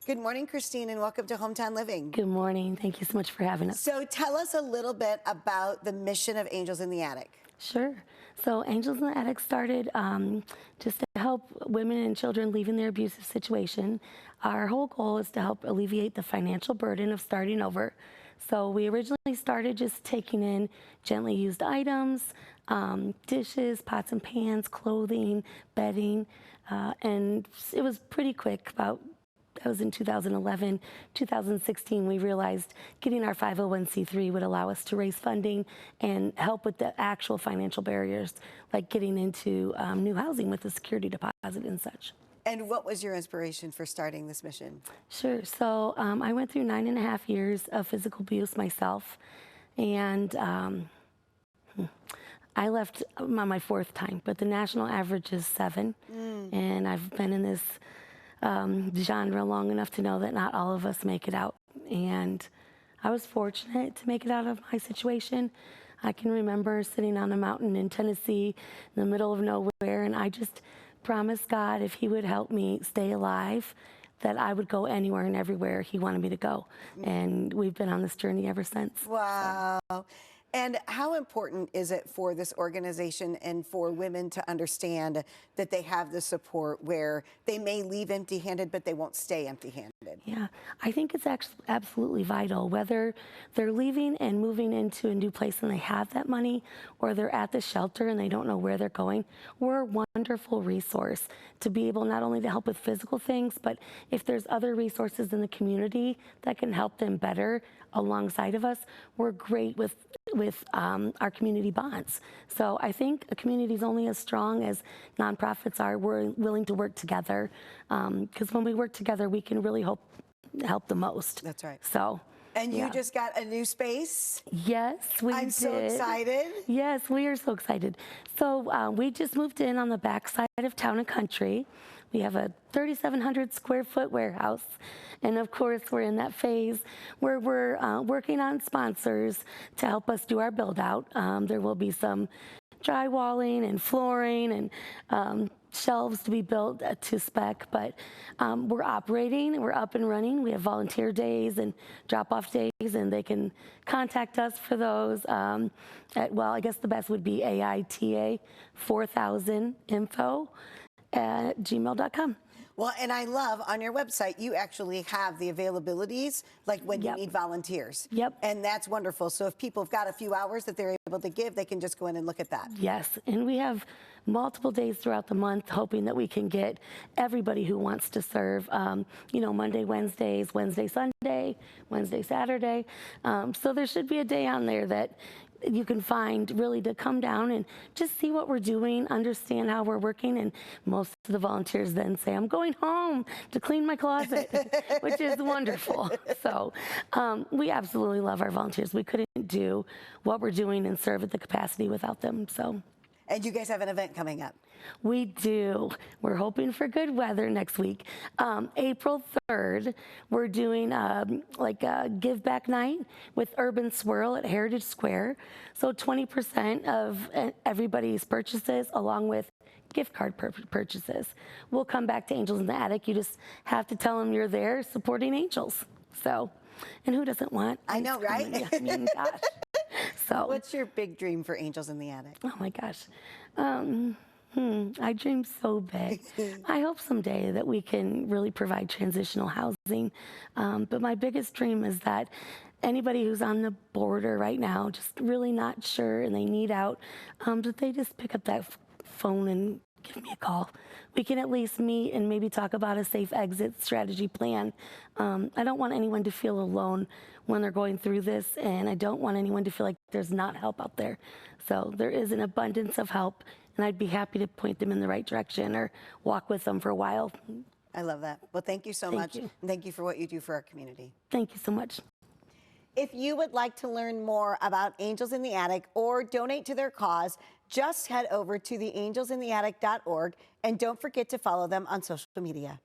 Good morning, Kristine, and welcome to Hometown Living. Good morning. Thank you so much for having us. So tell us a little bit about the mission of Angels in the Attic. Sure. So Angels in the Attic started just to help women and children leaving their abusive situation. Our whole goal is to help alleviate the financial burden of starting over. So we originally started just taking in gently used items, dishes, pots and pans, clothing, bedding, and it was pretty quick. That was in 2011. 2016, we realized getting our 501c3 would allow us to raise funding and help with the actual financial barriers, like getting into new housing with a security deposit and such. And what was your inspiration for starting this mission? Sure. So I went through 9.5 years of physical abuse myself, and I left on my 4th time, but the national average is 7. And I've been in this genre long enough to know that not all of us make it out. And I was fortunate to make it out of my situation. I can remember sitting on a mountain in Tennessee in the middle of nowhere, and I just promised God if he would help me stay alive, that I would go anywhere and everywhere he wanted me to go. And we've been on this journey ever since. Wow. So. And how important is it for this organization and for women to understand that they have the support where they may leave empty-handed, but they won't stay empty-handed? Yeah, I think it's actually absolutely vital, whether they're leaving and moving into a new place and they have that money, or they're at the shelter and they don't know where they're going. We're a wonderful resource to be able not only to help with physical things, but if there's other resources in the community that can help them better alongside of us, we're great with our community bonds. So I think a community is only as strong as nonprofits are. We're willing to work together, because when we work together, we can really help the most. That's right. So. And you just got a new space? Yes, we did. I'm so excited. Yes, we are so excited. So we just moved in on the backside of Town and Country. We have a 3,700 square foot warehouse. And of course, we're in that phase where we're working on sponsors to help us do our build out. There will be some drywalling and flooring and shelves to be built to spec, but we're operating, we're up and running. We have volunteer days and drop-off days, and they can contact us for those well, I guess the best would be AITA4000info@gmail.com. Well, and I love on your website, you actually have the availabilities, like when you need volunteers. Yep. And that's wonderful. So if people have got a few hours that they're able to give, they can just go in and look at that. Yes, and we have multiple days throughout the month, hoping that we can get everybody who wants to serve, you know, Monday, Wednesdays, Wednesday, Sunday, Wednesday, Saturday. So there should be a day on there that you can find really to come down and just see what we're doing, understand how we're working, and most of the volunteers then say, I'm going home to clean my closet, which is wonderful. So we absolutely love our volunteers. We couldn't do what we're doing and serve at the capacity without them. So. And you guys have an event coming up. We do. We're hoping for good weather next week. April 3rd, we're doing like a give back night with Urban Swirl at Heritage Square. So 20% of everybody's purchases, along with gift card purchases, will come back to Angels in the Attic. You just have to tell them you're there supporting Angels. So, and who doesn't want? I know, right? I mean, gosh. So, what's your big dream for Angels in the Attic? Oh my gosh. I dream so big. I hope someday that we can really provide transitional housing. But my biggest dream is that anybody who's on the border right now, just really not sure and they need out, that they just pick up that phone and give me a call. We can at least meet and maybe talk about a safe exit strategy plan. I don't want anyone to feel alone when they're going through this, and I don't want anyone to feel like there's not help out there. So there is an abundance of help, and I'd be happy to point them in the right direction or walk with them for a while. I love that. Well, thank you so much. And thank you for what you do for our community. Thank you so much. If you would like to learn more about Angels in the Attic or donate to their cause, just head over to theangelsintheattic.org and don't forget to follow them on social media.